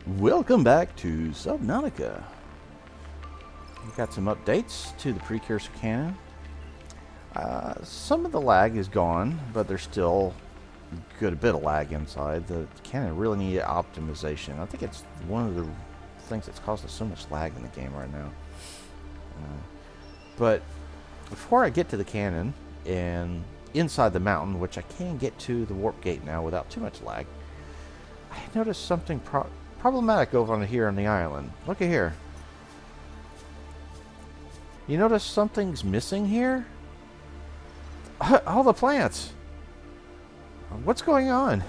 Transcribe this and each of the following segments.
Welcome back to Subnautica. We've got some updates to the Precursor Cannon. Some of the lag is gone, but there's still a good bit of lag inside. The cannon really needed optimization. I think it's one of the things that's caused us so much lag in the game right now. But before I get to the cannon and inside the mountain, which I can get to the warp gate now without too much lag, I noticed something problematic over on here on the island. Look at here. You notice something's missing here? All the plants. What's going on?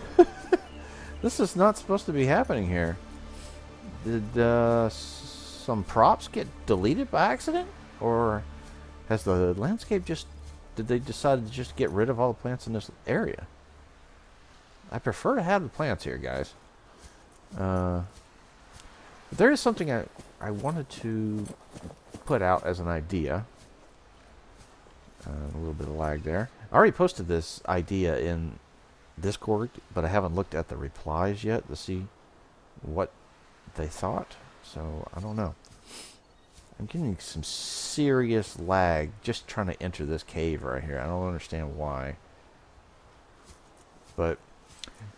This is not supposed to be happening here. Did some props get deleted by accident? Or has the landscape just... Did they decide to just get rid of all the plants in this area? I prefer to have the plants here, guys. There is something I wanted to put out as an idea. A little bit of lag there. I already posted this idea in Discord, but I haven't looked at the replies yet to see what they thought. So, I don't know. I'm getting some serious lag just trying to enter this cave right here. I don't understand why. But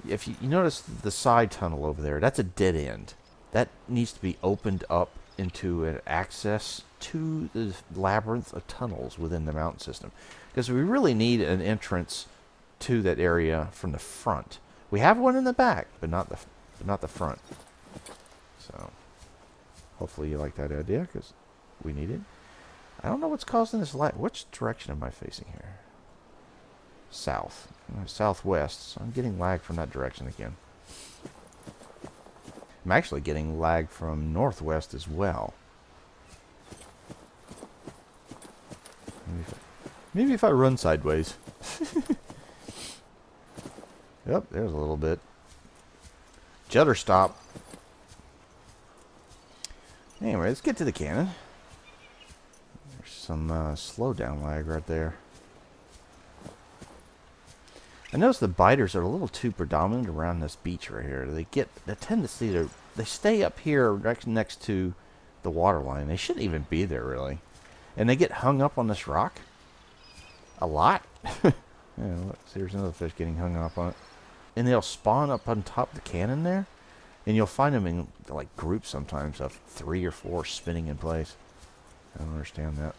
if you notice the side tunnel over there, that's a dead end. That needs to be opened up into an access to the labyrinth of tunnels within the mountain system. Because we really need an entrance to that area from the front. We have one in the back, but not the front. So, hopefully you like that idea, because we need it. I don't know what's causing this lag. Which direction am I facing here? South. Southwest. So I'm getting lag from that direction again. I'm actually getting lag from northwest as well. Maybe if I run sideways. Yep, there's a little bit. Judder stop. Anyway, let's get to the cannon. There's some slowdown lag right there. I notice the biters are a little too predominant around this beach right here. They get the tendency to stay up here next to the water line. They shouldn't even be there really, and they get hung up on this rock a lot. Yeah, look, see, there's another fish getting hung up on it, and they'll spawn up on top of the cannon there, and you'll find them in like groups sometimes of 3 or 4 spinning in place. I don't understand that.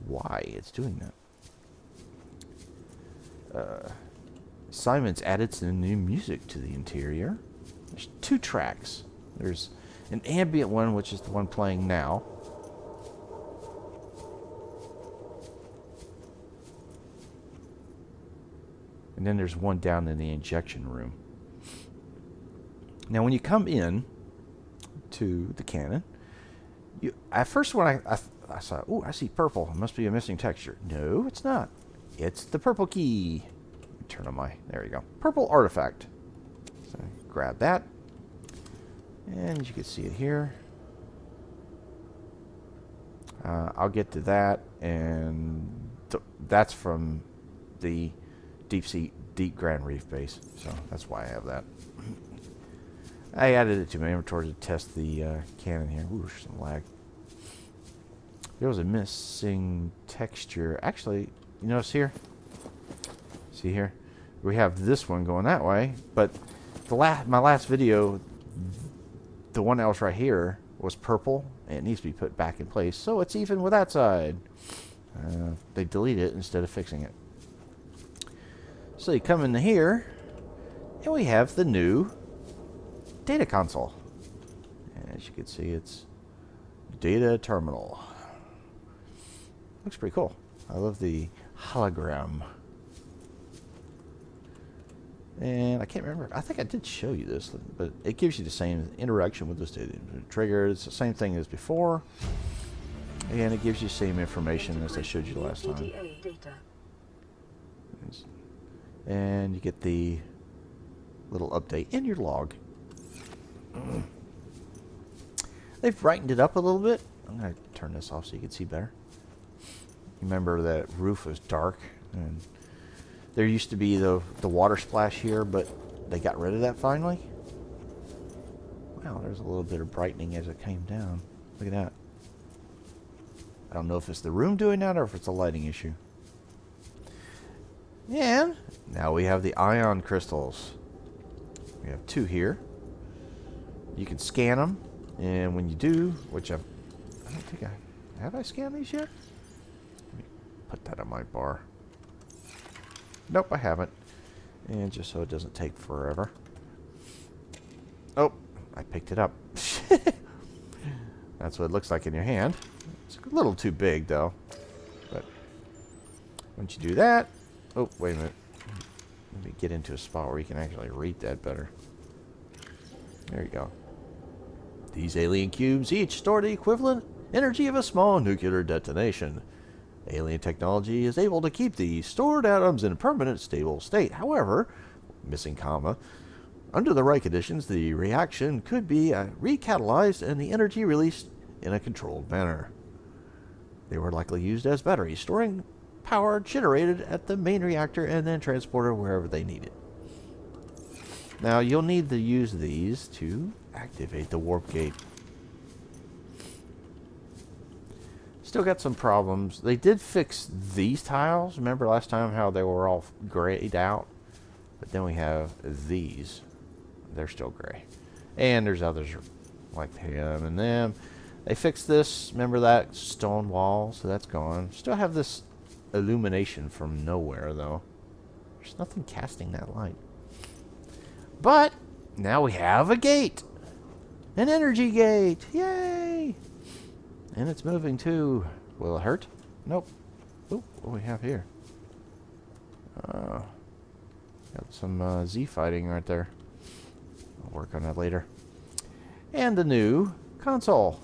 Why it's doing that. Simon's added some new music to the interior. There's 2 tracks. There's an ambient one, which is the one playing now. And then there's one down in the injection room. Now, when you come in to the cannon, at first when I saw, oh, I see purple. It must be a missing texture. No, it's not. It's the purple key. Turn on my, there you go, purple artifact. So grab that, and you can see it here. I'll get to that, and that's from the deep Grand Reef base, so that's why I have that. I added it to my inventory to test the cannon here. Ooh, there's some lag. There was a missing texture. Actually, you notice here? See here? We have this one going that way, but my last video, the one that was right here, was purple, and it needs to be put back in place, so it's even with that side. They delete it instead of fixing it. So you come into here, and we have the new data console. And as you can see, it's data terminal. Looks pretty cool. I love the hologram. And I can't remember. I think I did show you this, but it gives you the same interaction with this data. Trigger, it's the same thing as before. And it gives you the same information as I showed you last time. And you get the little update in your log. They've brightened it up a little bit. I'm going to turn this off so you can see better. Remember that roof was dark, and there used to be the water splash here, but they got rid of that finally. Wow, there's a little bit of brightening as it came down. Look at that. I don't know if it's the room doing that or if it's a lighting issue. And now we have the ion crystals. We have 2 here. You can scan them, and when you do, which I don't think have I scanned these yet? Let me put that on my bar. Nope, I haven't. And just so it doesn't take forever. Oh, I picked it up. That's what it looks like in your hand. It's a little too big, though. But once you do that, oh, wait a minute. Let me get into a spot where you can actually read that better. There you go. These alien cubes each store the equivalent energy of a small nuclear detonation. Alien technology is able to keep the stored atoms in a permanent stable state. However, missing comma, under the right conditions, the reaction could be recatalyzed and the energy released in a controlled manner. They were likely used as batteries, storing power generated at the main reactor and then transported wherever they need it. Now, you'll need to use these to activate the warp gate. Still got some problems. They did fix these tiles. Remember last time how they were all grayed out? But then we have these. They're still gray. And there's others like him and them. They fixed this. Remember that stone wall? So that's gone. Still have this illumination from nowhere, though. There's nothing casting that light. But now we have a gate. An energy gate. Yay! And it's moving too. Will it hurt? Nope. Ooh, what do we have here? Got some Z fighting right there. I'll work on that later. And the new console.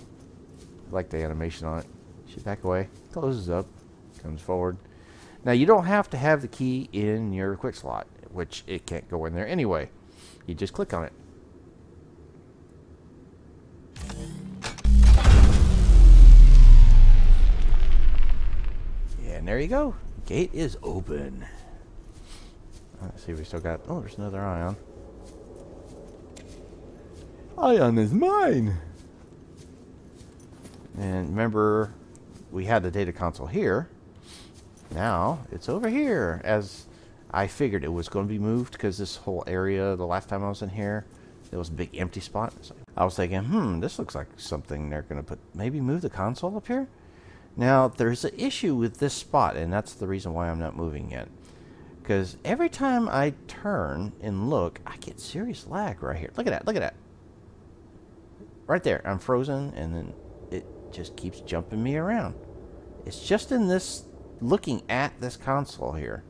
I like the animation on it. Should back away. Closes up. Comes forward. Now you don't have to have the key in your quick slot, which it can't go in there anyway. You just click on it. And there you go. Gate is open. Let's see if we still got... Oh, there's another ion. Ion is mine! And remember, we had the data console here. Now, it's over here. As I figured it was going to be moved, because this whole area, the last time I was in here, there was a big empty spot. So I was thinking, this looks like something they're going to put... Maybe move the console up here? Now, there's an issue with this spot, and that's the reason why I'm not moving yet. Because every time I turn and look, I get serious lag right here. Look at that, look at that. Right there, I'm frozen, and then it just keeps jumping me around. It's just in this, looking at this console here.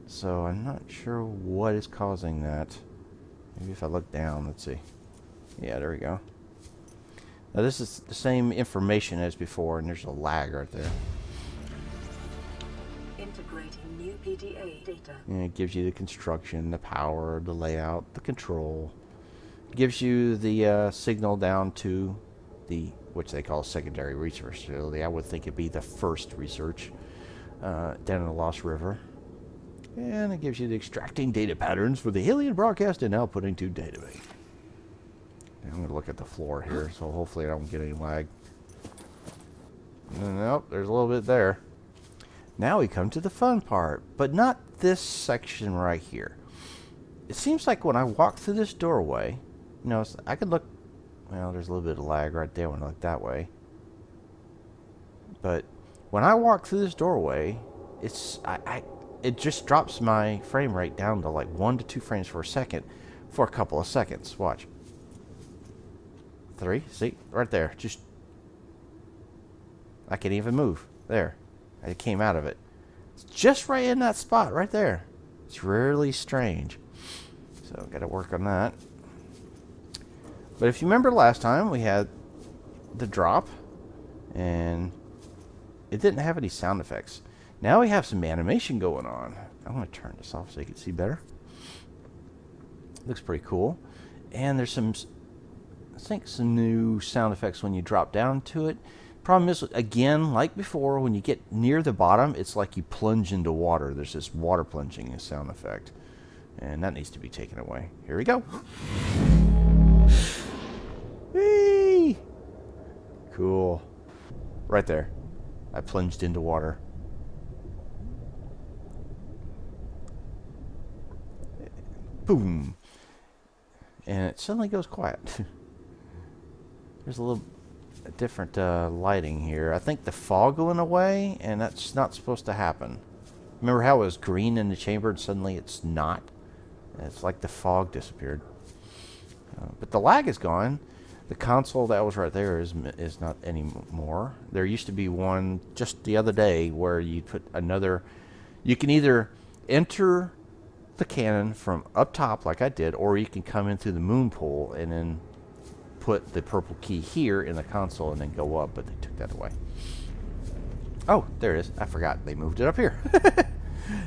So I'm not sure what is causing that. Maybe if I look down, let's see. Yeah, there we go. Now this is the same information as before, and there's a lag right there. Integrating new PDA data. And it gives you the construction, the power, the layout, the control. It gives you the signal down to the, which they call secondary research facility. I would think it'd be the first research down in the Lost River. And it gives you the extracting data patterns for the alien broadcast and outputting to database. I'm going to look at the floor here, so hopefully I don't get any lag. Nope, there's a little bit there. Now we come to the fun part, but not this section right here. It seems like when I walk through this doorway, you know, I could look, well, there's a little bit of lag right there when I look that way. But when I walk through this doorway, it just drops my frame rate down to like 1 to 2 frames per second for a couple of seconds. Watch. 3, see, right there. Just, I can't even move. There, I came out of it. It's just right in that spot, right there. It's really strange. So, got to work on that. But if you remember last time, we had the drop, and it didn't have any sound effects. Now we have some animation going on. I'm going to turn this off so you can see better. Looks pretty cool. And there's some, I think, some new sound effects when you drop down to it. Problem is, again, like before, when you get near the bottom, it's like you plunge into water. There's this water plunging sound effect. And that needs to be taken away. Here we go. Whee! Cool. Right there. I plunged into water. Boom. And it suddenly goes quiet. There's a little different lighting here. I think the fog went away, and that's not supposed to happen. Remember how it was green in the chamber and suddenly it's not? It's like the fog disappeared. But the lag is gone. The console that was right there is not anymore. There used to be one just the other day where you put another... You can either enter the cannon from up top like I did, or you can come in through the moon pool and then put the purple key here in the console and then go up, but they took that away. Oh, there it is. I forgot they moved it up here.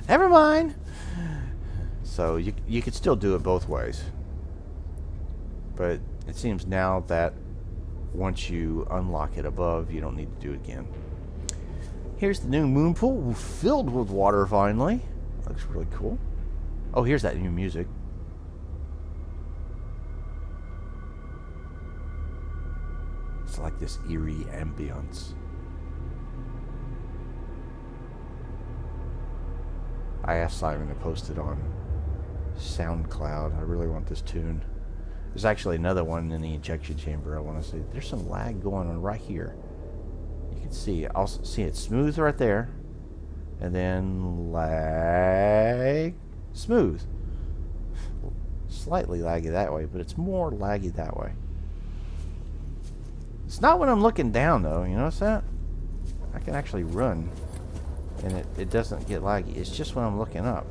Never mind. So you could still do it both ways. But it seems now that once you unlock it above, you don't need to do it again. Here's the new moon pool filled with water finally. Looks really cool. Oh, here's that new music. It's like this eerie ambience. I asked Simon to post it on SoundCloud. I really want this tune. There's actually another one in the injection chamber I want to see. There's some lag going on right here. You can see, I'll see it smooth right there. And then lag, smooth. Slightly laggy that way, but it's more laggy that way. It's not when I'm looking down though, you notice that? I can actually run and it doesn't get laggy. It's just when I'm looking up.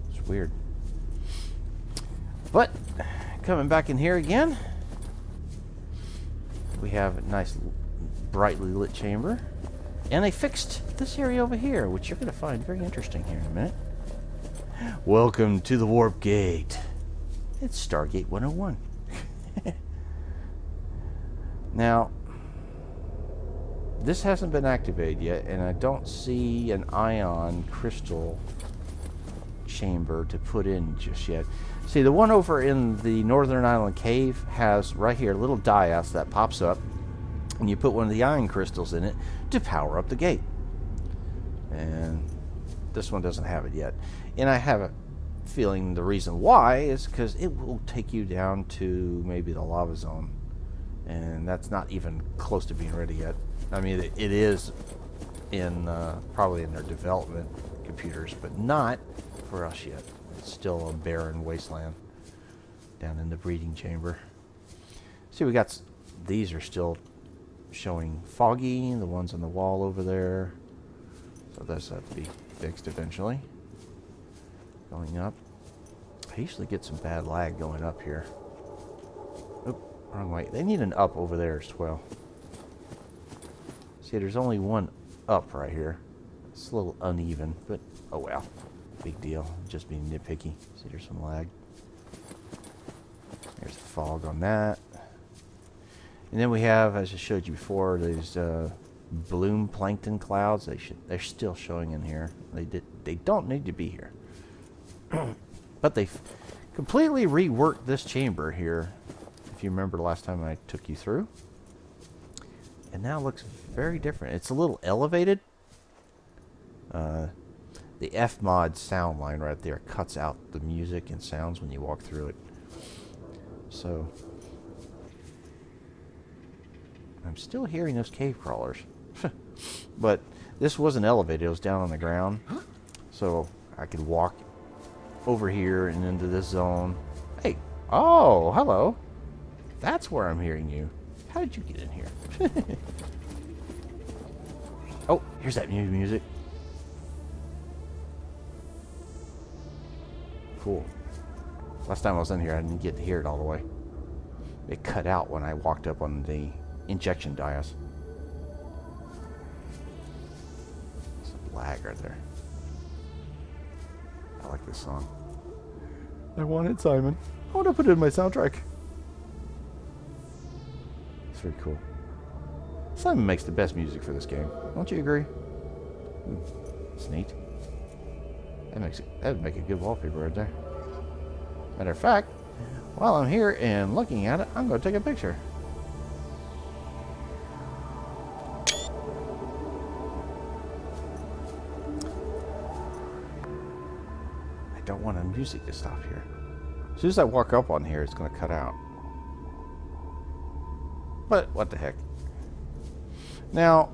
It's weird. But coming back in here again, we have a nice brightly lit chamber, and they fixed this area over here, which you're going to find very interesting here in a minute. Welcome to the warp gate. It's Stargate 101. Now, this hasn't been activated yet, and I don't see an ion crystal chamber to put in just yet. See, the one over in the Northern Island Cave has right here a little diodes that pops up, and you put one of the ion crystals in it to power up the gate. And this one doesn't have it yet. And I have a feeling the reason why is because it will take you down to maybe the lava zone. And that's not even close to being ready yet. I mean, it is in probably in their development computers, but not for us yet. It's still a barren wasteland down in the breeding chamber. See, we got these are still showing foggy. The ones on the wall over there. So those have to be fixed eventually. Going up. I usually get some bad lag going up here. Wrong way. They need an up over there as well. See, there's only one up right here. It's a little uneven, but oh well. Big deal. Just being nitpicky. See, there's some lag. There's the fog on that. And then we have, as I showed you before, these bloom plankton clouds. They're still showing in here. They don't need to be here. But they've completely reworked this chamber here. If you remember last time I took you through. And now it looks very different. It's a little elevated. The F-mod sound line right there cuts out the music and sounds when you walk through it. So I'm still hearing those cave crawlers. But this wasn't elevated. It was down on the ground. So I could walk over here and into this zone. Hey. Oh, hello. That's where I'm hearing you. How did you get in here? Oh, here's that new music. Cool. Last time I was in here, I didn't get to hear it all the way. It cut out when I walked up on the injection diodes. Some lag right there. I like this song. I want it, Simon. I want to put it in my soundtrack. It's very cool. Simon makes the best music for this game. Don't you agree? Ooh, it's neat. That would make a good wallpaper right there. Matter of fact, while I'm here and looking at it, I'm going to take a picture. music to stop here. As soon as I walk up on here, it's going to cut out. But what the heck. Now,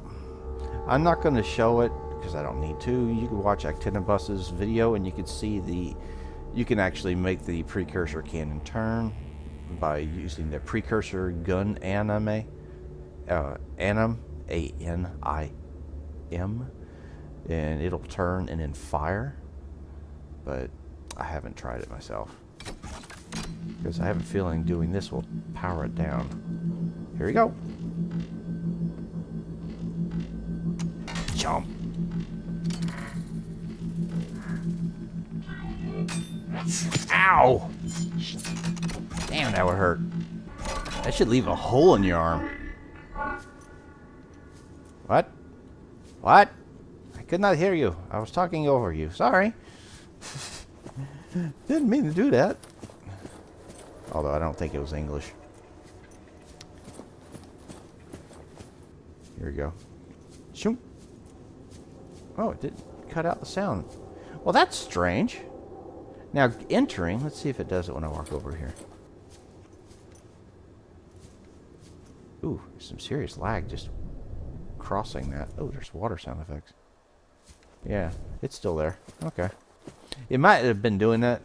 I'm not going to show it because I don't need to. You can watch Actinibus's video and you can see the... You can actually make the Precursor Cannon turn by using the Precursor gun anime. Anim, A-N-I-M. And it'll turn and then fire. But I haven't tried it myself. Because I have a feeling doing this will power it down. Here we go. Jump. Ow! Damn, that would hurt. That should leave a hole in your arm. What? What? I could not hear you. I was talking over you. Sorry. Didn't mean to do that. Although I don't think it was English. Here we go. Shoot. Oh, it did cut out the sound. Well, that's strange. Now, entering, let's see if it does it when I walk over here. Ooh, some serious lag just crossing that. Oh, there's water sound effects. Yeah, it's still there. Okay. It might have been doing that.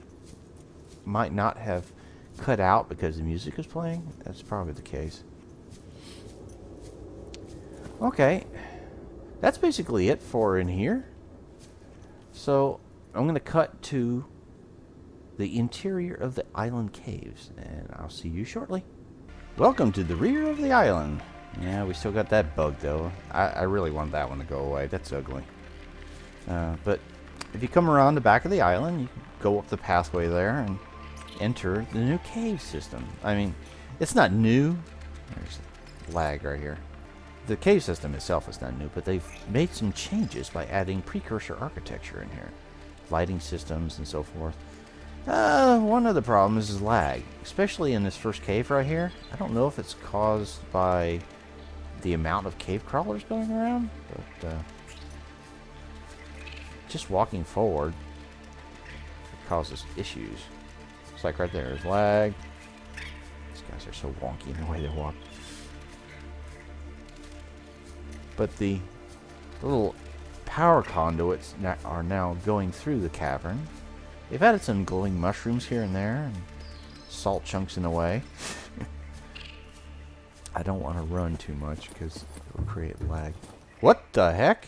Might not have cut out because the music is playing. That's probably the case. Okay. That's basically it for in here. So, I'm going to cut to the interior of the island caves, and I'll see you shortly. Welcome to the rear of the island. Yeah, we still got that bug, though. I really want that one to go away. That's ugly. But if you come around the back of the island, you can go up the pathway there and enter the new cave system. I mean, it's not new. There's lag right here. The cave system itself is not new, but they've made some changes by adding precursor architecture in here. Lighting systems and so forth. One of the problems is lag, especially in this first cave right here. I don't know if it's caused by the amount of cave crawlers going around, but just walking forward it causes issues. It's like right there, there's lag. These guys are so wonky in the way they walk. But the little power conduits are now going through the cavern. They've added some glowing mushrooms here and there, and salt chunks in the way. I don't want to run too much because it will create lag. What the heck?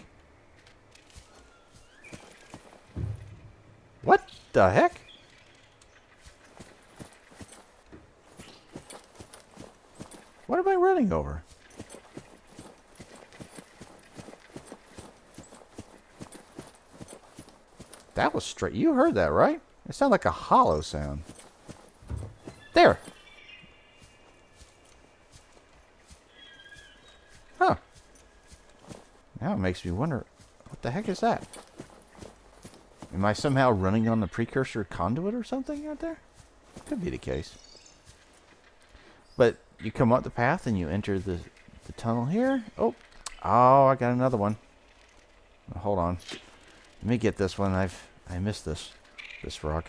What the heck? What am I running over? That was straight. You heard that, right? It sounded like a hollow sound. There. Huh. Now it makes me wonder, what the heck is that? Am I somehow running on the precursor conduit or something out there? Could be the case. But you come up the path and you enter the tunnel here. Oh, I got another one. Hold on. Let me get this one. I missed this rock.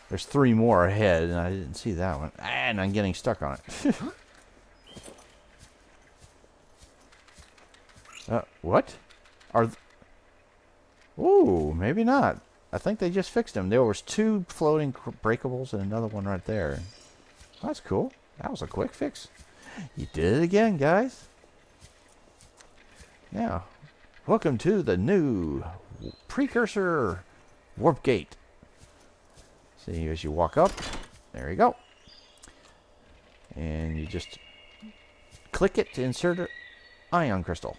There's 3 more ahead, and I didn't see that one. And I'm getting stuck on it. What? Ooh, maybe not. I think they just fixed them. There was 2 floating breakables and another one right there. That's cool. That was a quick fix. You did it again, guys. Now, welcome to the new Precursor Warp Gate. See, as you walk up, there you go. And you just click it to insert an ion crystal.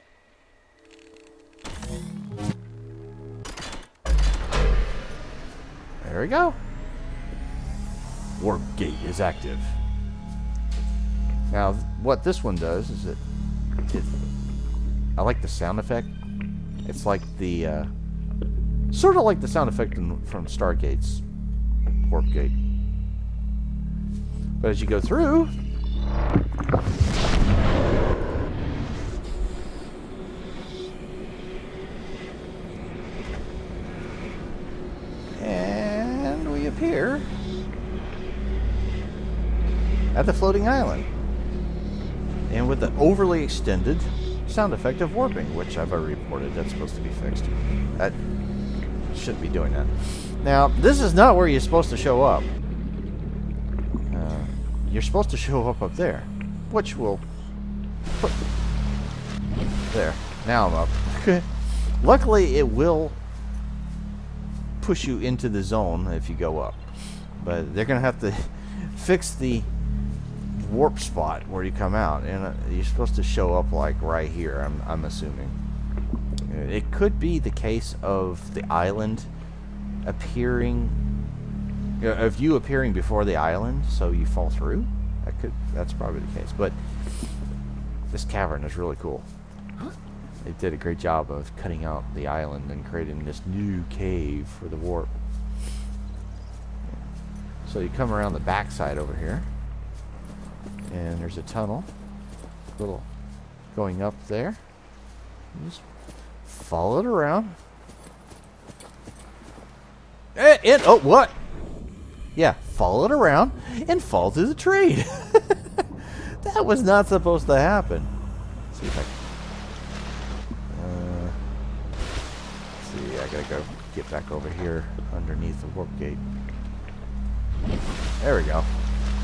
There we go. Warp Gate is active. Now, what this one does is I like the sound effect. It's like the, sort of like the sound effect from Stargate's Warp Gate. But as you go through, here at the floating island. And with the overly extended sound effect of warping, which I've already reported, that's supposed to be fixed. That shouldn't be doing that. Now, this is not where you're supposed to show up. You're supposed to show up there, which will put... There. Now I'm up. Luckily, it will push you into the zone if you go up. But they're going to have to fix the warp spot where you come out. And you're supposed to show up like right here, I'm assuming. It could be the case of the island appearing... of you appearing before the island, so you fall through. That's probably the case. But this cavern is really cool. They did a great job of cutting out the island and creating this new cave for the warp. So you come around the backside over here, and there's a tunnel, little going up there. You just follow it around. Oh, what? Yeah, follow it around and fall through the tree. That was not supposed to happen. Let's see if I can... see, I gotta go get back over here underneath the warp gate. There we go.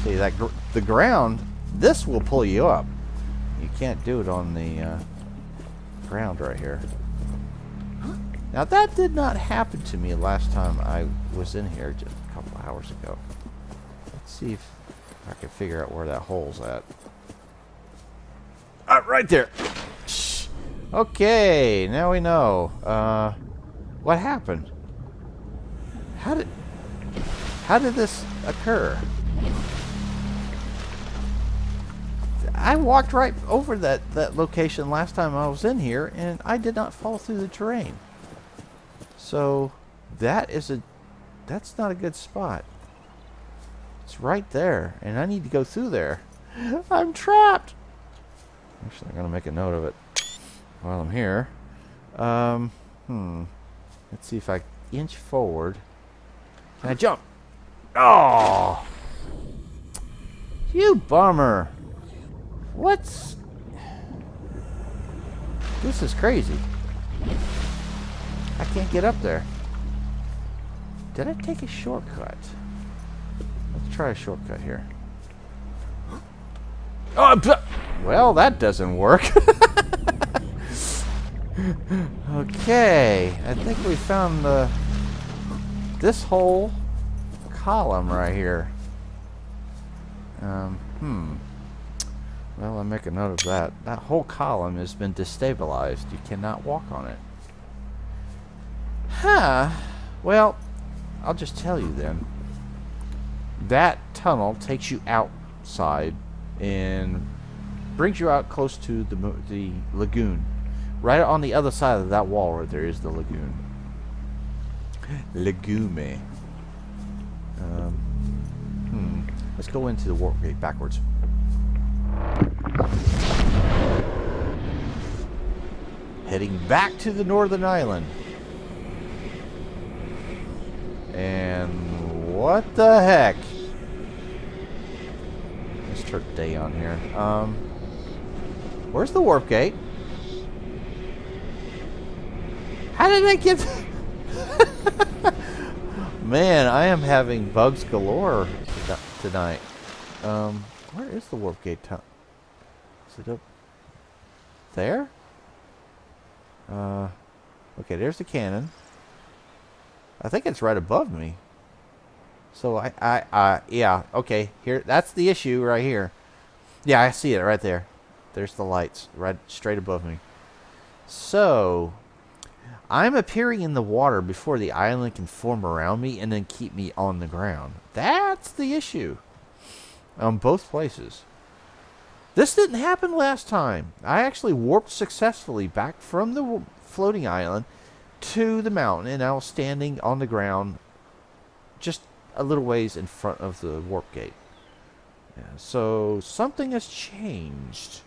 See, that the ground, this will pull you up. You can't do it on the ground right here. Now, that did not happen to me last time I was in here just a couple of hours ago. Let's see if I can figure out where that hole's at. Right there. Shh. Okay, now we know. What happened? How did this occur? I walked right over that location last time I was in here, and I did not fall through the terrain. So that's not a good spot. It's right there, and I need to go through there. I'm trapped. Actually, I'm gonna make a note of it while I'm here. Let's see if I inch forward. Can I jump? Oh, you bummer. What's... This is crazy. I can't get up there. Did I take a shortcut? Let's try a shortcut here. Oh, well, that doesn't work. Okay, I think we found this whole column right here. Well, I'll make a note of that. That whole column has been destabilized. You cannot walk on it. Huh. Well, I'll just tell you then. That tunnel takes you outside and brings you out close to the lagoon. Right on the other side of that wall right there is the lagoon. Lagume. Let's go into the warp gate backwards. Heading back to the northern island. And what the heck? Let's turn day on here. Where's the warp gate? How did I get... Man, I am having bugs galore tonight. Where is the warp gate? Is it up there? Okay, there's the cannon. I think it's right above me. So yeah, okay, here, that's the issue right here. Yeah, I see it right there. There's the lights right straight above me. So, I'm appearing in the water before the island can form around me and then keep me on the ground. That's the issue. On both places. This didn't happen last time. I actually warped successfully back from the floating island to the mountain, and I was standing on the ground just a little ways in front of the warp gate. Yeah, so something has changed.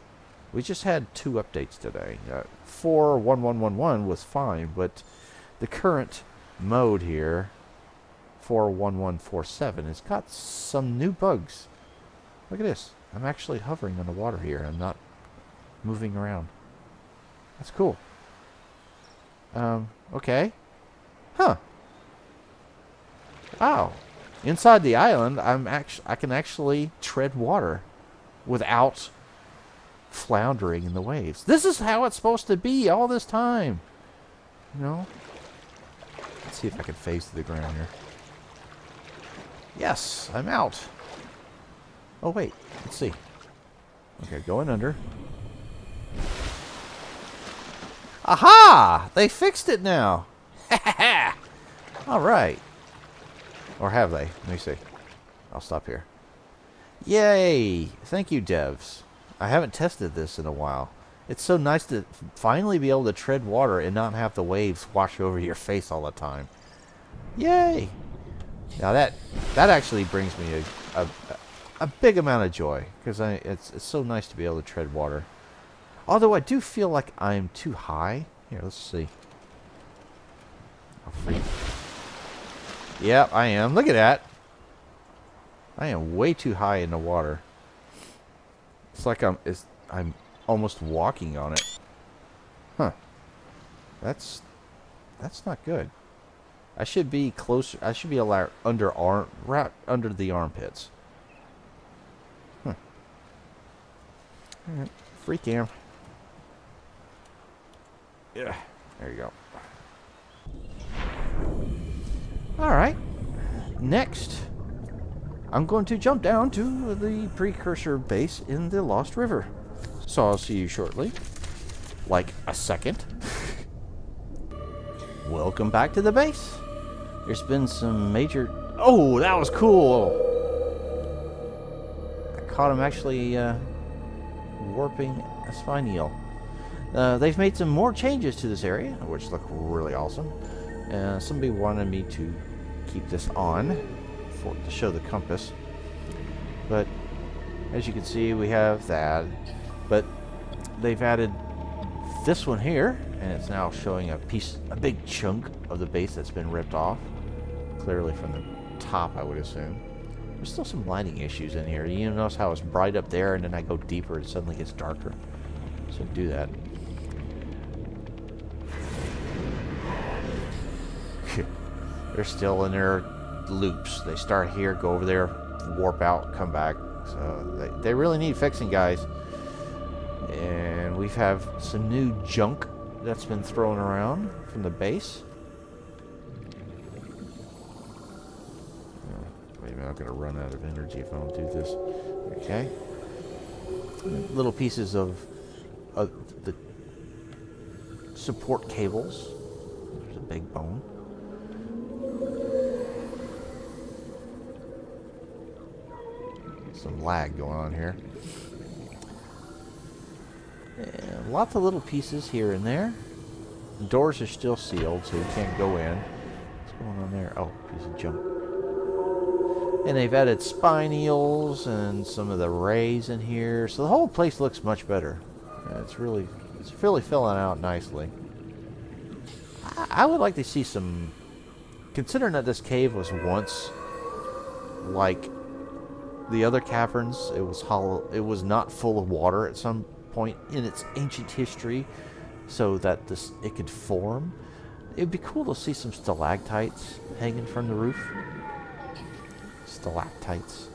We just had 2 updates today. 4.1111 was fine, but the current mode here, v41147 has got some new bugs. Look at this. I'm actually hovering on the water here. I'm not moving around. That's cool. Okay. Huh. Wow. Inside the island, I can actually tread water without floundering in the waves. This is how it's supposed to be all this time. You know? Let's see if I can phase to the ground here. Yes, I'm out. Oh, wait. Let's see. Okay, going under. Aha! They fixed it now. All right. Or have they? Let me see. I'll stop here. Yay! Thank you, devs. I haven't tested this in a while. It's so nice to finally be able to tread water and not have the waves wash over your face all the time. Yay! Now that actually brings me a big amount of joy, because it's so nice to be able to tread water. Although I do feel like I'm too high. Here, let's see. I'll freeze. Yep, I am. Look at that. I am way too high in the water. It's like I'm almost walking on it. Huh. That's not good. I should be closer. I should be allowed right under the armpits. Huh. All right. Free cam. Yeah. There you go. All right. Next, I'm going to jump down to the Precursor base in the Lost River. So I'll see you shortly. Like a second. Welcome back to the base. There's been some major... Oh, that was cool! I caught him actually warping a spine eel. They've made some more changes to this area, which look really awesome. Somebody wanted me to keep this on to show the compass. But as you can see, we have that. But they've added this one here, and it's now showing a big chunk of the base that's been ripped off. Clearly from the top, I would assume. There's still some lighting issues in here. You notice how it's bright up there, and then I go deeper, it suddenly gets darker. So do that. They're still in their loops. They start here, go over there, warp out, come back. So they really need fixing, guys. And we have some new junk that's been thrown around from the base. Wait a minute, I'm going to run out of energy if I don't do this. Okay. Little pieces of the support cables. There's a big bone. Some lag going on here. And lots of little pieces here and there. The doors are still sealed, so you can't go in. What's going on there? Oh, piece of junk. And they've added spine eels and some of the rays in here, so the whole place looks much better. It's really filling out nicely. I would like to see some, considering that this cave was once like the other caverns, it was hollow. It was not full of water at some point in its ancient history, so that it could form. It'd be cool to see some stalactites hanging from the roof. Stalactites.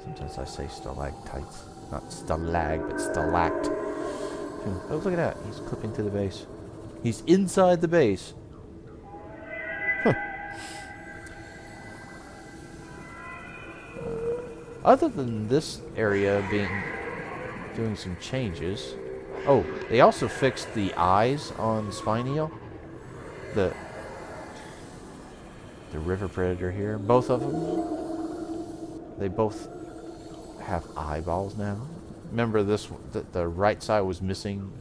Sometimes I say stalactites, not stalag, but stalact. Oh, look at that! He's clipping to the base. He's inside the base. Huh. Other than this area doing some changes. Oh, they also fixed the eyes on the spine eel. The river predator here. Both of them. They both have eyeballs now. Remember this? The right side was missing,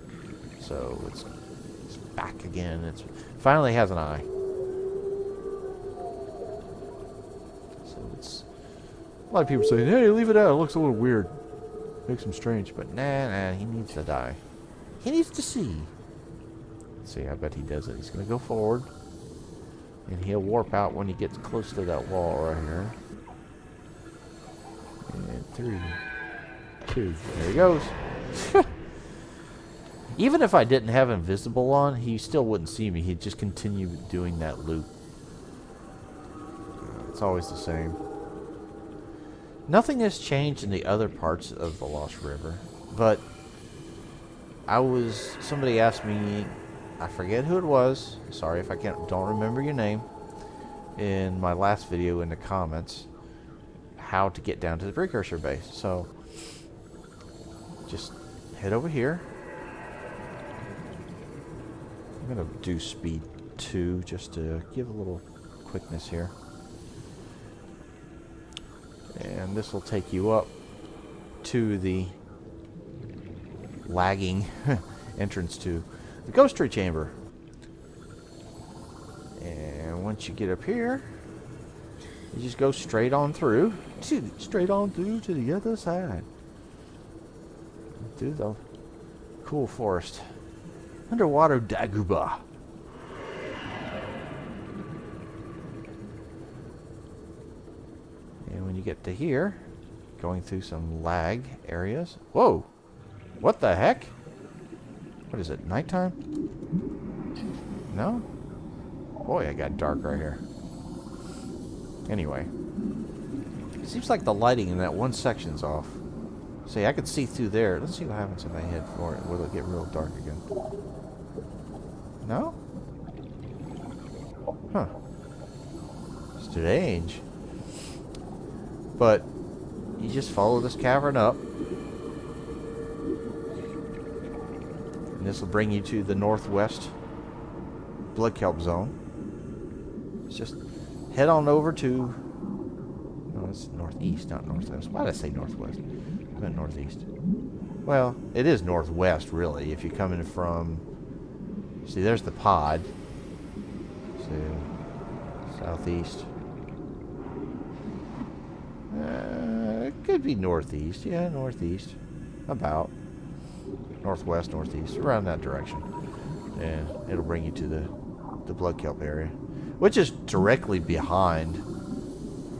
so it's back again. It finally has an eye. So it's a lot of people saying, "Hey, leave it out. It looks a little weird. Makes him strange." But nah, he needs to die. He needs to see. Let's see, I bet he does it. He's gonna go forward. And he'll warp out when he gets close to that wall right here. And 3, 2. There he goes. Even if I didn't have invisible on, he still wouldn't see me. He'd just continue doing that loop. It's always the same. Nothing has changed in the other parts of the Lost River, but somebody asked me, I forget who it was, sorry if I don't remember your name, in my last video in the comments, how to get down to the Precursor base. So, just head over here. I'm going to do speed 2 just to give a little quickness here. And this will take you up to the lagging entrance to the ghost tree chamber. And once you get up here, you just go straight on through to the other side. Through the cool forest. Underwater Dagobah. And when you get to here, going through some lag areas. Whoa! What the heck? What is it, nighttime? No? Boy, I got dark right here. Anyway. It seems like the lighting in that one section's off. See, I could see through there. Let's see what happens if I head for it. Will it get real dark again? No? Huh. Strange. But you just follow this cavern up. And this will bring you to the northwest blood kelp zone. It's just head on over to... No, it's northeast, not northwest. Why did I say northwest? I meant northeast. Well, it is northwest, really. If you're coming from... See, there's the pod. So, southeast. It could be northeast. Yeah, northeast. About. Northwest, northeast. Around that direction. And it'll bring you to the blood kelp area. Which is directly behind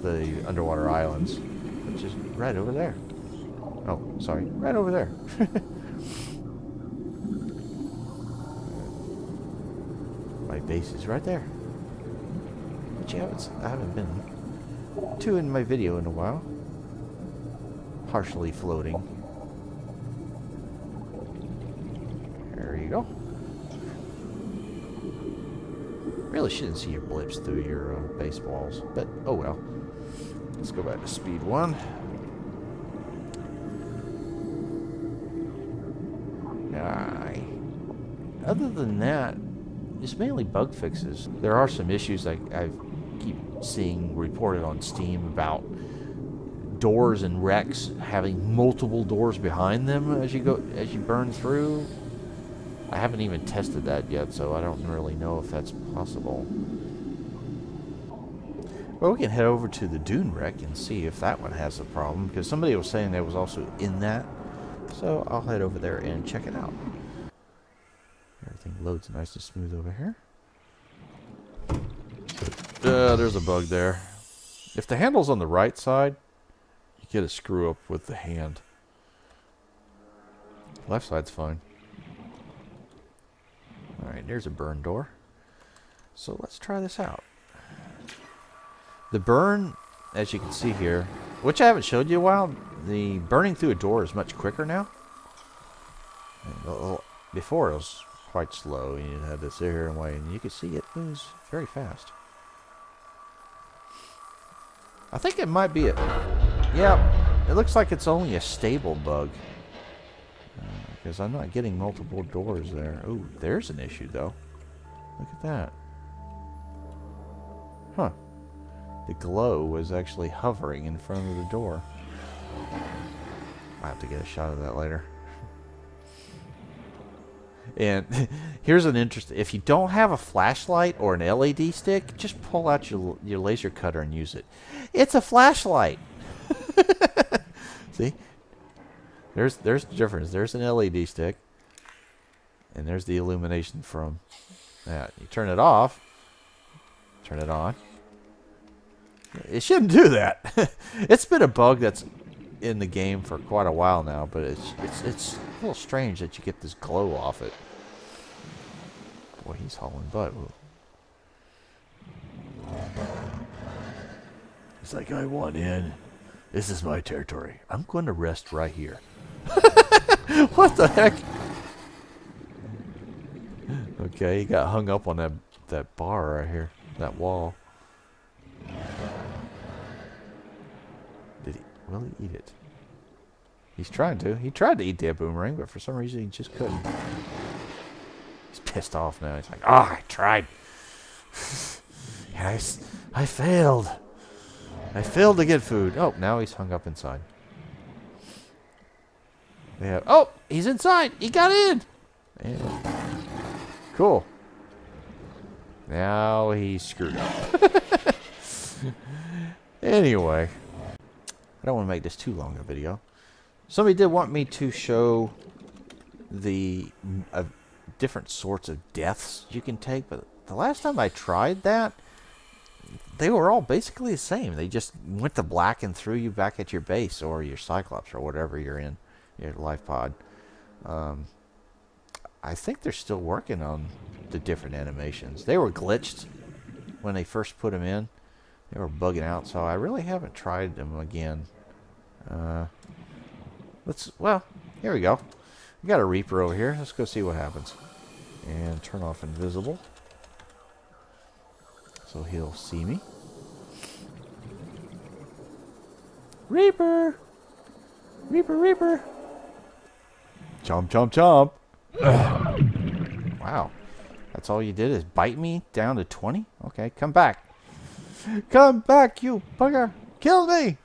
the underwater islands. Which is right over there. Oh, sorry. Right over there. My base is right there. But you I haven't been to in my video in a while. Partially floating. There you go. Really shouldn't see your blips through your base walls, but oh well. Let's go back to speed 1. Other than that, it's mainly bug fixes. There are some issues I keep seeing reported on Steam about doors and wrecks having multiple doors behind them as you burn through. I haven't even tested that yet, so I don't really know if that's possible. Well, we can head over to the dune wreck and see if that one has a problem, because somebody was saying that was also in that. So I'll head over there and check it out. Everything loads nice and smooth over here. There's a bug there. If the handle's on the right side, you get a screw up with the hand. Left side's fine. Alright, there's a burn door. So let's try this out. The burn, as you can see here, which I haven't showed you in a while, the burning through a door is much quicker now. Before it was quite slow. You had to sit here and wait, and you could see it moves very fast. I think it might be yeah, it looks like it's only a stable bug. Because I'm not getting multiple doors there. Ooh, there's an issue though. Look at that. Huh. The glow was actually hovering in front of the door. I'll have to get a shot of that later. And here's an interesting... If you don't have a flashlight or an LED stick, just pull out your laser cutter and use it. It's a flashlight! See? There's the difference. There's an LED stick. And there's the illumination from that. You turn it off. Turn it on. It shouldn't do that. It's been a bug that's in the game for quite a while now, but it's a little strange that you get this glow off it. Boy, he's hauling butt. It's like, I want in. This is my territory. I'm going to rest right here. What the heck? Okay, he got hung up on that bar right here, that wall. Will he eat it? He's trying to. He tried to eat that boomerang, but for some reason he just couldn't. He's pissed off now. He's like, oh, I tried. I failed. I failed to get food. Oh, now he's hung up inside. Yeah. Oh, he's inside. He got in. And cool. Now he's screwed up. Anyway. I don't want to make this too long a video. Somebody did want me to show the different sorts of deaths you can take, but the last time I tried that, they were all basically the same. They just went to black and threw you back at your base or your Cyclops or whatever you're in, your life pod. I think they're still working on the different animations. They were glitched when they first put them in. They were bugging out, so I really haven't tried them again. Well, here we go. We got a Reaper over here. Let's go see what happens. And turn off invisible. So he'll see me. Reaper! Reaper, Reaper! Chomp, chomp, chomp! Wow. That's all you did is bite me down to 20? Okay, come back. Come back, you bugger! Kill me!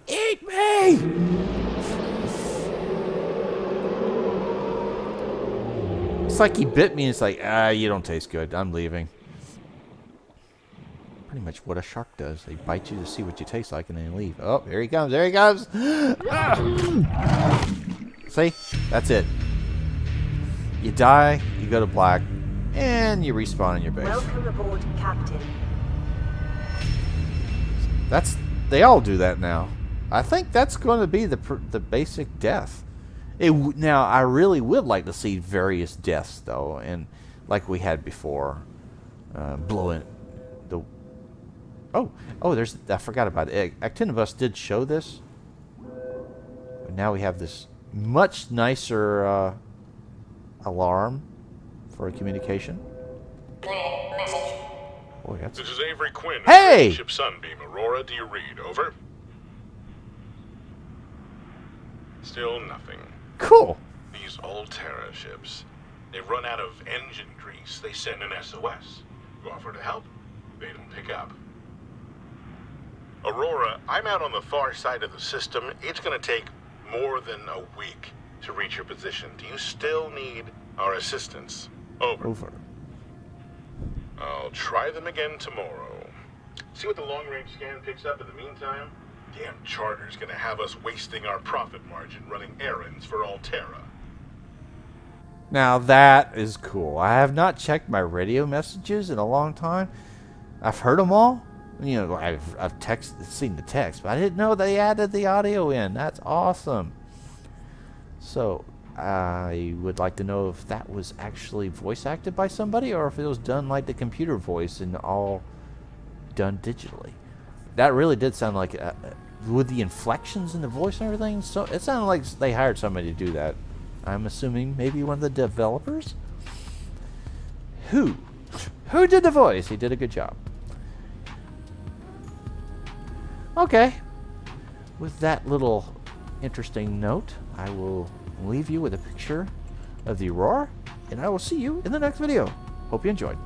Eat me! It's like he bit me and it's like, you don't taste good. I'm leaving. Pretty much what a shark does. They bite you to see what you taste like and then leave. Oh, here he comes. There he comes. See? That's it. You die, you go to black, and you respawn in your base. Welcome aboard, Captain. They all do that now. I think that's going to be the basic death. Now, I really would like to see various deaths, though, and like we had before, blowing the. Oh, I forgot about it. Actinibus did show this. But now we have this much nicer alarm for communication. Boy, this is Avery Quinn. Hey! Ship Sunbeam, Aurora. Do you read? Over. Still nothing. Cool. These Altera ships, they run out of engine grease. They send an SOS. You offer to help, they don't pick up. Aurora, I'm out on the far side of the system. It's going to take more than a week to reach your position. Do you still need our assistance? Over. Over. I'll try them again tomorrow. See what the long-range scan picks up in the meantime? Damn charter's gonna have us wasting our profit margin running errands for Altera. Now that is cool. I have not checked my radio messages in a long time. I've heard them all. You know, I've seen the text, but I didn't know they added the audio in. That's awesome. So I would like to know if that was actually voice acted by somebody or if it was done like the computer voice and all done digitally. That really did sound like, with the inflections in the voice and everything, so it sounded like they hired somebody to do that. I'm assuming maybe one of the developers? Who did the voice? He did a good job. Okay. With that little interesting note, I will leave you with a picture of the Aurora, and I will see you in the next video. Hope you enjoyed.